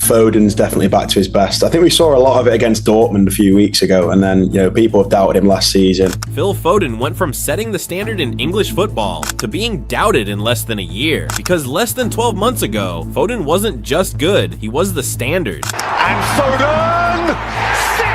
Foden's definitely back to his best. I think we saw a lot of it against Dortmund a few weeks ago, and then, people have doubted him last season. Phil Foden went from setting the standard in English football to being doubted in less than a year. Because less than 12 months ago, Foden wasn't just good, he was the standard. And Foden! 6!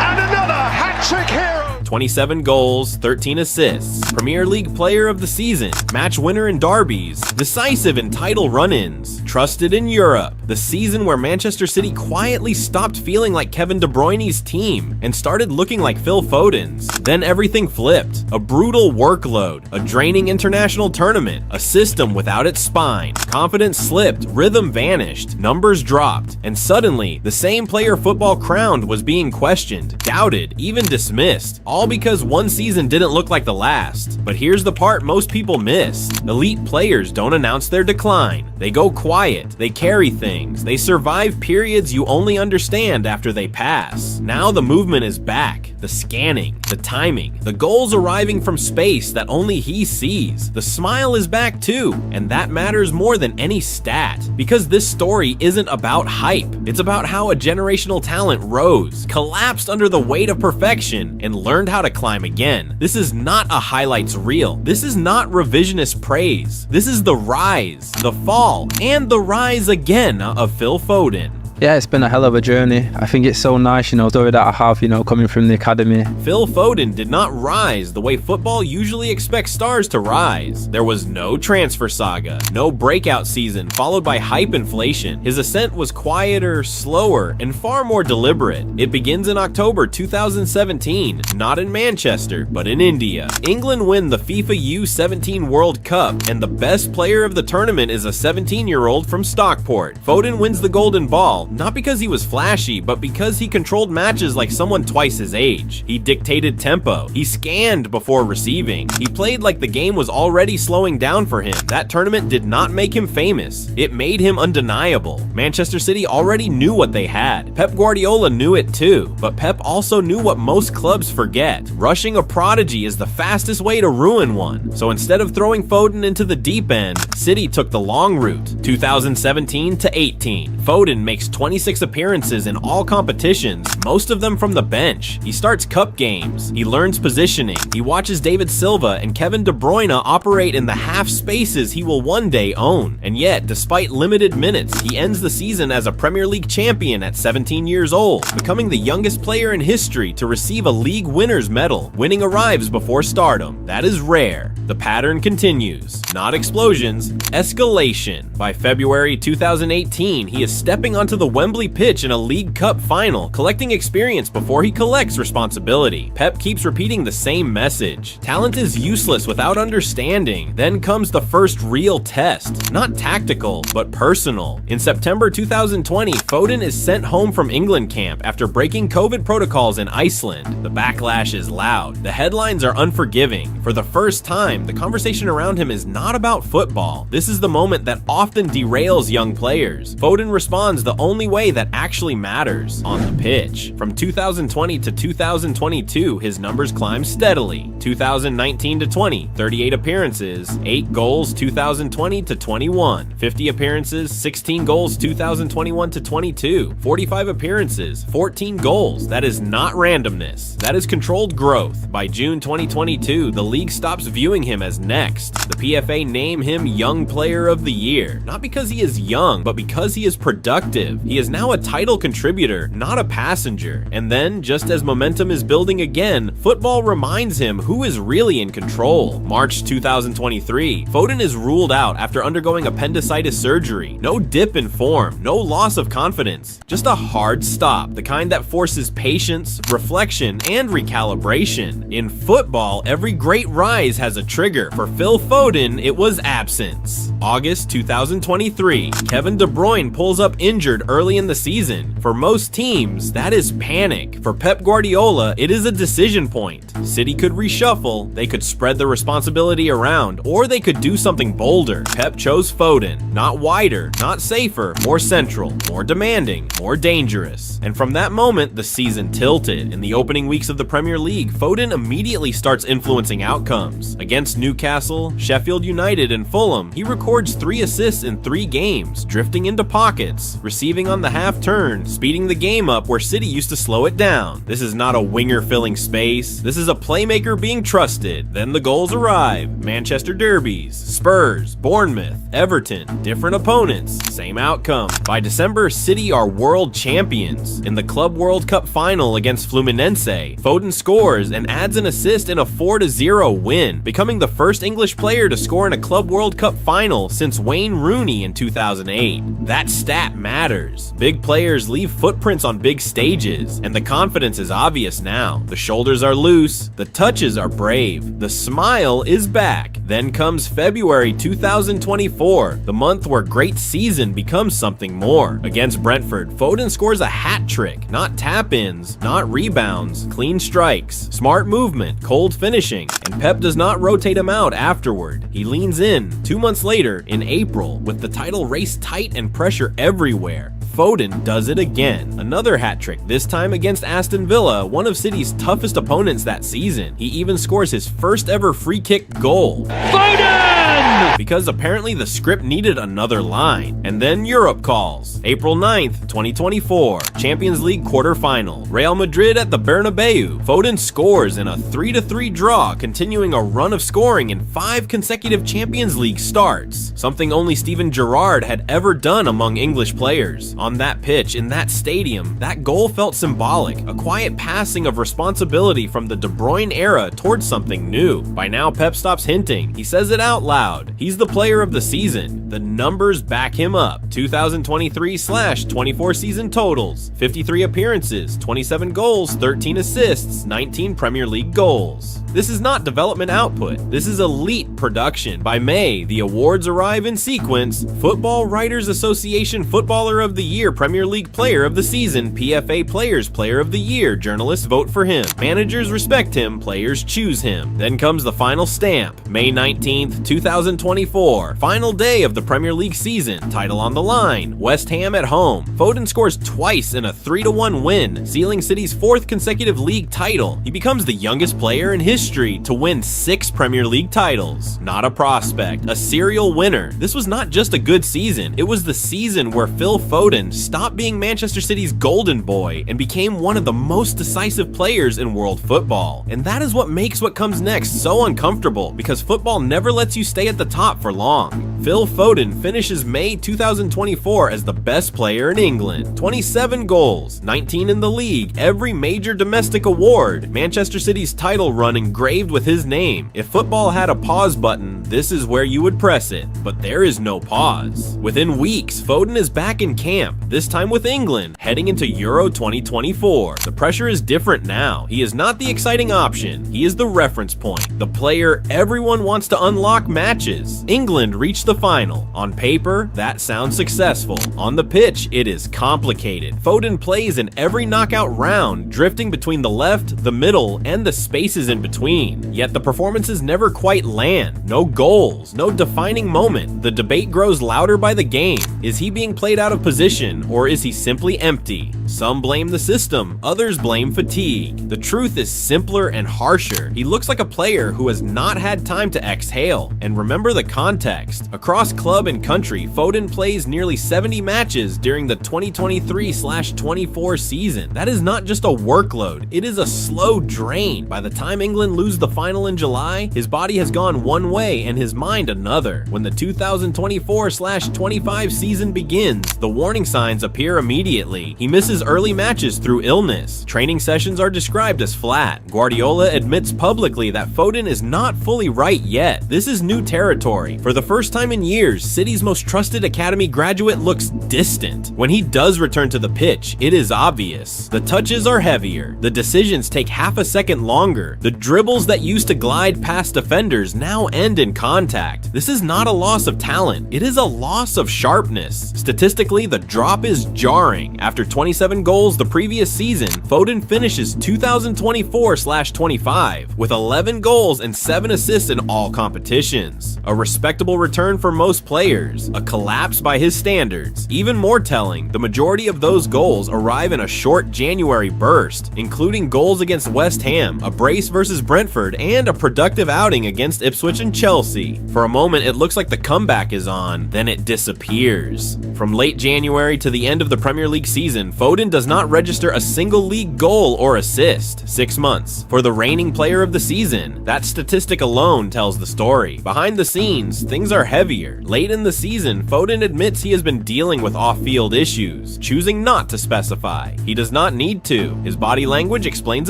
And another hat-trick hero! 27 goals, 13 assists, Premier League Player of the Season, match winner in derbies, decisive in title run-ins, trusted in Europe. The season where Manchester City quietly stopped feeling like Kevin De Bruyne's team and started looking like Phil Foden's. Then everything flipped. A brutal workload, a draining international tournament, a system without its spine. Confidence slipped, rhythm vanished, numbers dropped, and suddenly the same player football crowned was being questioned, doubted, even dismissed. All because one season didn't look like the last. But here's the part most people miss. Elite players don't announce their decline. They go quiet, they carry things, they survive periods you only understand after they pass. Now the movement is back. The scanning, the timing, the goals arriving from space that only he sees. The smile is back too, and that matters more than any stat. Because this story isn't about hype. It's about how a generational talent rose, collapsed under the weight of perfection, and learned how to climb again. This is not a highlights reel. This is not revisionist praise. This is the rise, the fall, and the rise again of Phil Foden. Yeah, it's been a hell of a journey. I think it's so nice, the story that I have, coming from the academy. Phil Foden did not rise the way football usually expects stars to rise. There was no transfer saga, no breakout season followed by hype inflation. His ascent was quieter, slower, and far more deliberate. It begins in October 2017, not in Manchester, but in India. England win the FIFA U17 World Cup, and the best player of the tournament is a 17-year-old from Stockport. Foden wins the golden ball, not because he was flashy, but because he controlled matches like someone twice his age. He dictated tempo. He scanned before receiving. He played like the game was already slowing down for him. That tournament did not make him famous. It made him undeniable. Manchester City already knew what they had. Pep Guardiola knew it too, but Pep also knew what most clubs forget. Rushing a prodigy is the fastest way to ruin one. So instead of throwing Foden into the deep end, City took the long route. 2017 to 18. Foden makes 26 appearances in all competitions, most of them from the bench. He starts cup games. He learns positioning. He watches David Silva and Kevin De Bruyne operate in the half spaces he will one day own. And yet, despite limited minutes, he ends the season as a Premier League champion at 17 years old, becoming the youngest player in history to receive a league winner's medal. Winning arrives before stardom. That is rare. The pattern continues. Not explosions, escalation. By February 2018, he is stepping onto the Wembley pitch in a League Cup final, collecting experience before he collects responsibility. Pep keeps repeating the same message. Talent is useless without understanding. Then comes the first real test. Not tactical, but personal. In September 2020, Foden is sent home from England camp after breaking COVID protocols in Iceland. The backlash is loud. The headlines are unforgiving. For the first time, the conversation around him is not about football. This is the moment that often derails young players. Foden responds the only way that actually matters: on the pitch. From 2020 to 2022, his numbers climb steadily. 2019 to 20, 38 appearances, 8 goals 2020 to 21, 50 appearances, 16 goals 2021 to 22, 45 appearances, 14 goals. That is not randomness. That is controlled growth. By June 2022, the league stops viewing him as next. The PFA name him Young Player of the Year, not because he is young, but because he is productive. He is now a title contributor, not a passenger. And then, just as momentum is building again, football reminds him who is really in control. March 2023, Foden is ruled out after undergoing appendicitis surgery. No dip in form, no loss of confidence, just a hard stop, the kind that forces patience, reflection, and recalibration. In football, every great rise has a trigger. For Phil Foden, it was absence. August 2023, Kevin De Bruyne pulls up injured early in the season. For most teams, that is panic. For Pep Guardiola, it is a decision point. City could reshuffle, they could spread the responsibility around, or they could do something bolder. Pep chose Foden. Not wider, not safer, more central, more demanding, more dangerous. And from that moment, the season tilted. In the opening weeks of the Premier League, Foden immediately starts influencing outcomes. Against against Newcastle, Sheffield United, and Fulham, he records 3 assists in 3 games, drifting into pockets, receiving on the half turn, speeding the game up where City used to slow it down. This is not a winger filling space. This is a playmaker being trusted. Then the goals arrive. Manchester derbies, Spurs, Bournemouth, Everton, different opponents, same outcome. By December, City are world champions. In the Club World Cup final against Fluminense, Foden scores and adds an assist in a 4-0 win, becoming the first English player to score in a Club World Cup final since Wayne Rooney in 2008. That stat matters. Big players leave footprints on big stages, and the confidence is obvious now. The shoulders are loose, the touches are brave, the smile is back. Then comes February 2024, the month where great season becomes something more. Against Brentford, Foden scores a hat trick, not tap-ins, not rebounds, clean strikes, smart movement, cold finishing, and Pep does not rotate him out afterward. He leans in. 2 months later, in April, with the title race tight and pressure everywhere, Foden does it again. Another hat trick, this time against Aston Villa, one of City's toughest opponents that season. He even scores his first ever free kick goal. Foden! Because apparently the script needed another line. And then Europe calls. April 9th, 2024, Champions League quarterfinal. Real Madrid at the Bernabeu. Foden scores in a 3-3 draw, continuing a run of scoring in 5 consecutive Champions League starts. Something only Steven Gerrard had ever done among English players. On that pitch, in that stadium, that goal felt symbolic, a quiet passing of responsibility from the De Bruyne era towards something new. By now, Pep stops hinting. He says it out loud. He's the player of the season. The numbers back him up. 2023/24 season totals: 53 appearances, 27 goals, 13 assists, 19 Premier League goals. This is not development output. This is elite production. By May, the awards arrive in sequence. Football Writers Association Footballer of the Year, Premier League Player of the Season, PFA Players Player of the Year. Journalists vote for him. Managers respect him. Players choose him. Then comes the final stamp. May 19th, 2024. Final day of the Premier League season. Title on the line. West Ham at home. Foden scores twice in a 3-1 win, sealing City's 4th consecutive league title. He becomes the youngest player in history to win 6 Premier League titles. Not a prospect, a serial winner. This was not just a good season. It was the season where Phil Foden stopped being Manchester City's golden boy and became one of the most decisive players in world football. And that is what makes what comes next so uncomfortable, because football never lets you stay at the top for long. Phil Foden finishes May 2024 as the best player in England. 27 goals, 19 in the league, every major domestic award, Manchester City's title run engraved with his name. If football had a pause button, this is where you would press it. But there is no pause. Within weeks, Foden is back in camp, this time with England, heading into Euro 2024. The pressure is different now. He is not the exciting option. He is the reference point, the player everyone wants to unlock matches. England reached the final. On paper, that sounds successful. On the pitch, it is complicated. Foden plays in every knockout round, drifting between the left, the middle, and the spaces in between. Yet the performances never quite land. No goals, no defining moment. The debate grows louder by the game. Is he being played out of position, or is he simply empty? Some blame the system, others blame fatigue. The truth is simpler and harsher. He looks like a player who has not had time to exhale. And remember the context. Across club and country, Foden plays nearly 70 matches during the 2023/24 season. That is not just a workload, it is a slow drain. By the time England lose the final in July, his body has gone one way and his mind another. When the 2024/25 season begins, the warning signs appear immediately. He misses early matches through illness. Training sessions are described as flat. Guardiola admits publicly that Foden is not fully right yet. This is new territory. For the first time in years, City's most trusted academy graduate looks distant. When he does return to the pitch, it is obvious. The touches are heavier. The decisions take half a second longer. The dribbles that used to glide past defenders now end in contact. This is not a loss of talent. It is a loss of sharpness. Statistically, the drop is jarring. After 27 goals the previous season, Foden finishes 2024/25 with 11 goals and 7 assists in all competitions. A respectable return pattern for most players, a collapse by his standards. Even more telling, the majority of those goals arrive in a short January burst, including goals against West Ham, a brace versus Brentford, and a productive outing against Ipswich and Chelsea. For a moment, it looks like the comeback is on, then it disappears. From late January to the end of the Premier League season, Foden does not register a single league goal or assist. 6 months. For the reigning player of the season, that statistic alone tells the story. Behind the scenes, things are heavier. Late in the season, Foden admits he has been dealing with off-field issues, choosing not to specify. He does not need to. His body language explains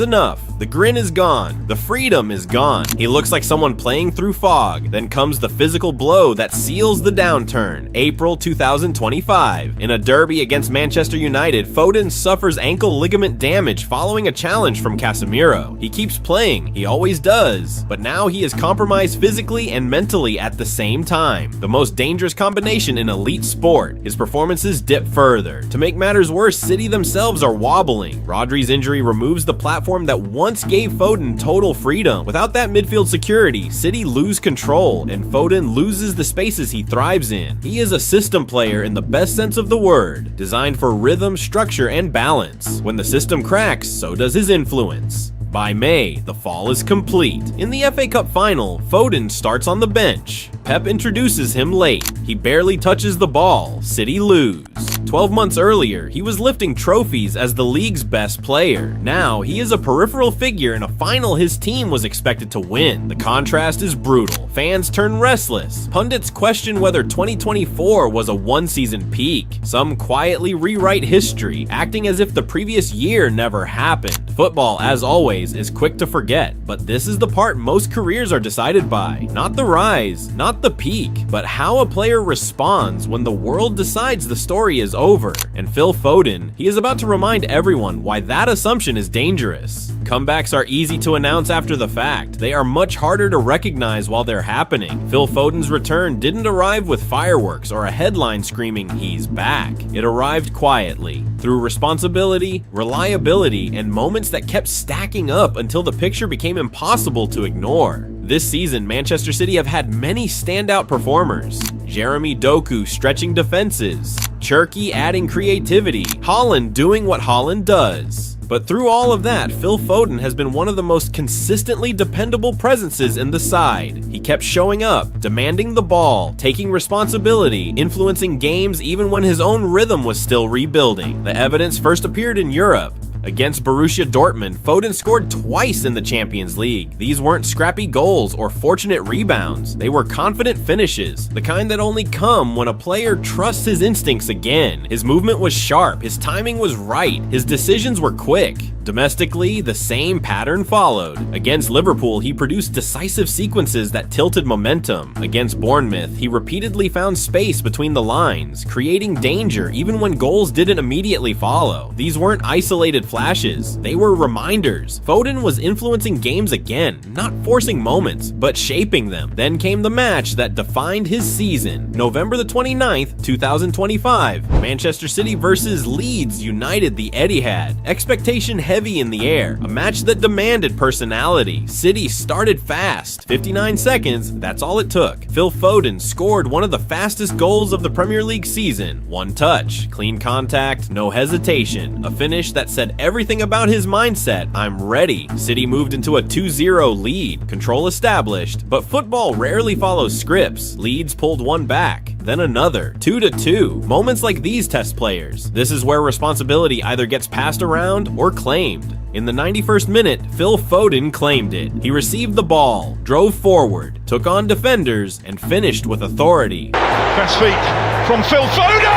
enough. The grin is gone. The freedom is gone. He looks like someone playing through fog. Then comes the physical blow that seals the downturn. April 2025. In a derby against Manchester United, Foden suffers ankle ligament damage following a challenge from Casemiro. He keeps playing. He always does. But now he is compromised physically and mentally at the same time. The most dangerous combination in elite sport. His performances dip further. To make matters worse, City themselves are wobbling. Rodri's injury removes the platform that once gave Foden total freedom. Without that midfield security, City lose control, and Foden loses the spaces he thrives in. He is a system player in the best sense of the word, designed for rhythm, structure, and balance. When the system cracks, so does his influence. By May, the fall is complete. In the FA Cup final, Foden starts on the bench. Pep introduces him late. He barely touches the ball. City lose. 12 months earlier, he was lifting trophies as the league's best player. Now, he is a peripheral figure in a final his team was expected to win. The contrast is brutal. Fans turn restless. Pundits question whether 2024 was a one-season peak. Some quietly rewrite history, acting as if the previous year never happened. Football, as always, is quick to forget, but this is the part most careers are decided by. Not the rise, not the peak, but how a player responds when the world decides the story is over. And Phil Foden, he is about to remind everyone why that assumption is dangerous. Comebacks are easy to announce after the fact. They are much harder to recognize while they're happening. Phil Foden's return didn't arrive with fireworks or a headline screaming, "He's back." It arrived quietly, through responsibility, reliability, and moments that kept stacking up until the picture became impossible to ignore. This season, Manchester City have had many standout performers. Jeremy Doku stretching defenses, Cherki adding creativity, Haaland doing what Haaland does. But through all of that, Phil Foden has been one of the most consistently dependable presences in the side. He kept showing up, demanding the ball, taking responsibility, influencing games even when his own rhythm was still rebuilding. The evidence first appeared in Europe. Against Borussia Dortmund, Foden scored twice in the Champions League. These weren't scrappy goals or fortunate rebounds. They were confident finishes, the kind that only come when a player trusts his instincts again. His movement was sharp, his timing was right, his decisions were quick. Domestically, the same pattern followed. Against Liverpool, he produced decisive sequences that tilted momentum. Against Bournemouth, he repeatedly found space between the lines, creating danger even when goals didn't immediately follow. These weren't isolated flashes, they were reminders. Foden was influencing games again, not forcing moments, but shaping them. Then came the match that defined his season. November the 29th, 2025. Manchester City versus Leeds United the Etihad. Expectation heavy in the air. A match that demanded personality. City started fast. 59 seconds, that's all it took. Phil Foden scored one of the fastest goals of the Premier League season. One touch, clean contact, no hesitation. A finish that said everything about his mindset. I'm ready. City moved into a 2-0 lead. Control established, but football rarely follows scripts. Leeds pulled one back, then another. 2-2. Moments like these test players. This is where responsibility either gets passed around or claimed. In the 91st minute, Phil Foden claimed it. He received the ball, drove forward, took on defenders, and finished with authority. Best feet from Phil Foden!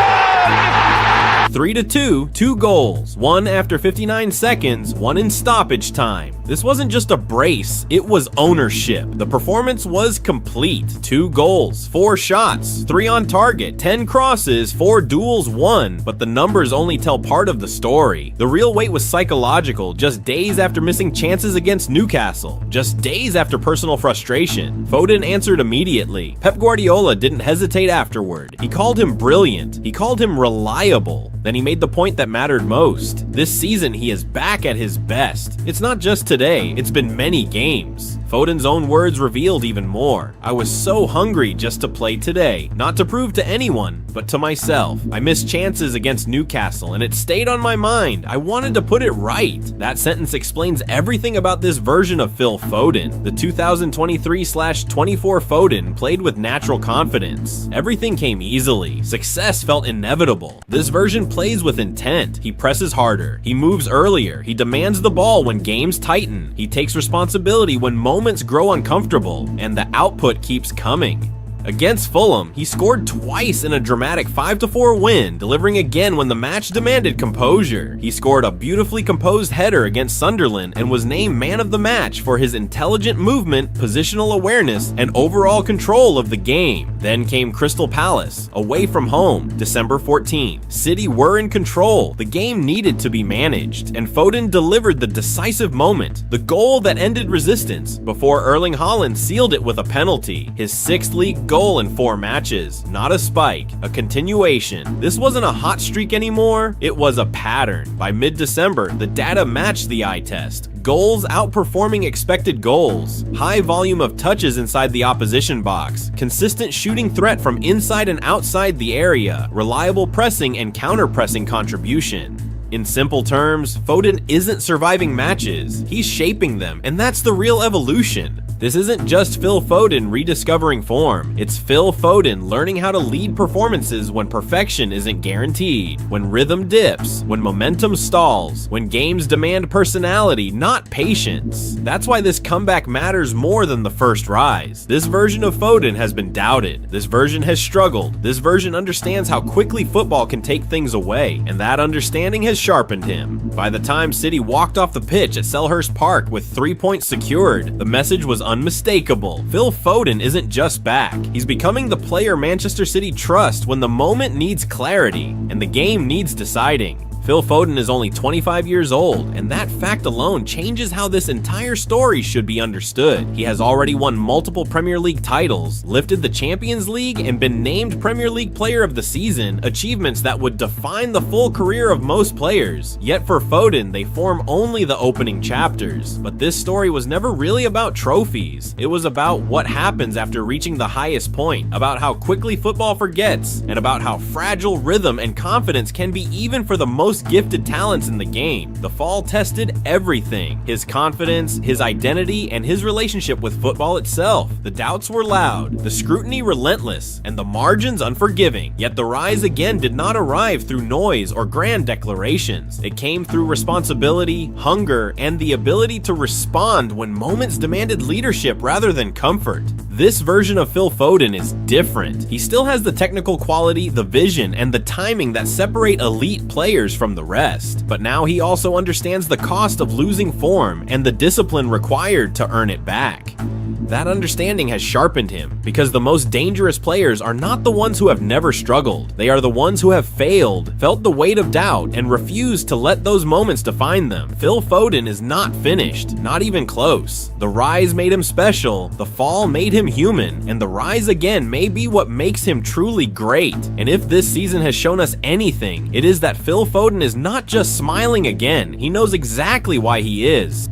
3-2, 2 goals, one after 59 seconds, one in stoppage time. This wasn't just a brace, it was ownership. The performance was complete. 2 goals, 4 shots, 3 on target, 10 crosses, 4 duels won, but the numbers only tell part of the story. The real weight was psychological, just days after missing chances against Newcastle, just days after personal frustration. Foden answered immediately. Pep Guardiola didn't hesitate afterward. He called him brilliant, he called him reliable. Then he made the point that mattered most. This season, he is back at his best. It's not just today, it's been many games. Foden's own words revealed even more. "I was so hungry just to play today, not to prove to anyone, but to myself. I missed chances against Newcastle and it stayed on my mind. I wanted to put it right." That sentence explains everything about this version of Phil Foden. The 2023/24 Foden played with natural confidence. Everything came easily. Success felt inevitable. This version plays with intent. He presses harder. He moves earlier. He demands the ball when games tighten. He takes responsibility when moments grow uncomfortable, and the output keeps coming. Against Fulham, he scored twice in a dramatic 5-4 win, delivering again when the match demanded composure. He scored a beautifully composed header against Sunderland and was named man of the match for his intelligent movement, positional awareness, and overall control of the game. Then came Crystal Palace, away from home, December 14th. City were in control. The game needed to be managed, and Foden delivered the decisive moment, the goal that ended resistance, before Erling Haaland sealed it with a penalty. His 6th league goal in 4 matches. Not a spike, a continuation. This wasn't a hot streak anymore, it was a pattern. By mid-December, the data matched the eye test. Goals outperforming expected goals, high volume of touches inside the opposition box, consistent shooting threat from inside and outside the area, reliable pressing and counter-pressing contribution. In simple terms, Foden isn't surviving matches, he's shaping them, and that's the real evolution. This isn't just Phil Foden rediscovering form, it's Phil Foden learning how to lead performances when perfection isn't guaranteed, when rhythm dips, when momentum stalls, when games demand personality, not patience. That's why this comeback matters more than the first rise. This version of Foden has been doubted, this version has struggled, this version understands how quickly football can take things away, and that understanding has sharpened him. By the time City walked off the pitch at Selhurst Park with 3 points secured, the message was unmistakable. Phil Foden isn't just back. He's becoming the player Manchester City trust when the moment needs clarity and the game needs deciding. Phil Foden is only 25 years old, and that fact alone changes how this entire story should be understood. He has already won multiple Premier League titles, lifted the Champions League, and been named Premier League Player of the Season, achievements that would define the full career of most players. Yet for Foden, they form only the opening chapters. But this story was never really about trophies. It was about what happens after reaching the highest point, about how quickly football forgets, and about how fragile rhythm and confidence can be even for the most gifted talents in the game. The fall tested everything: his confidence, his identity, and his relationship with football itself. The doubts were loud, the scrutiny relentless, and the margins unforgiving. Yet the rise again did not arrive through noise or grand declarations. It came through responsibility, hunger, and the ability to respond when moments demanded leadership rather than comfort. This version of Phil Foden is different. He still has the technical quality, the vision, and the timing that separate elite players from the rest. But now he also understands the cost of losing form and the discipline required to earn it back. That understanding has sharpened him, because the most dangerous players are not the ones who have never struggled. They are the ones who have failed, felt the weight of doubt, and refused to let those moments define them. Phil Foden is not finished, not even close. The rise made him special, the fall made him human, and the rise again may be what makes him truly great. And if this season has shown us anything, it is that Phil Foden is not just smiling again, he knows exactly why he is.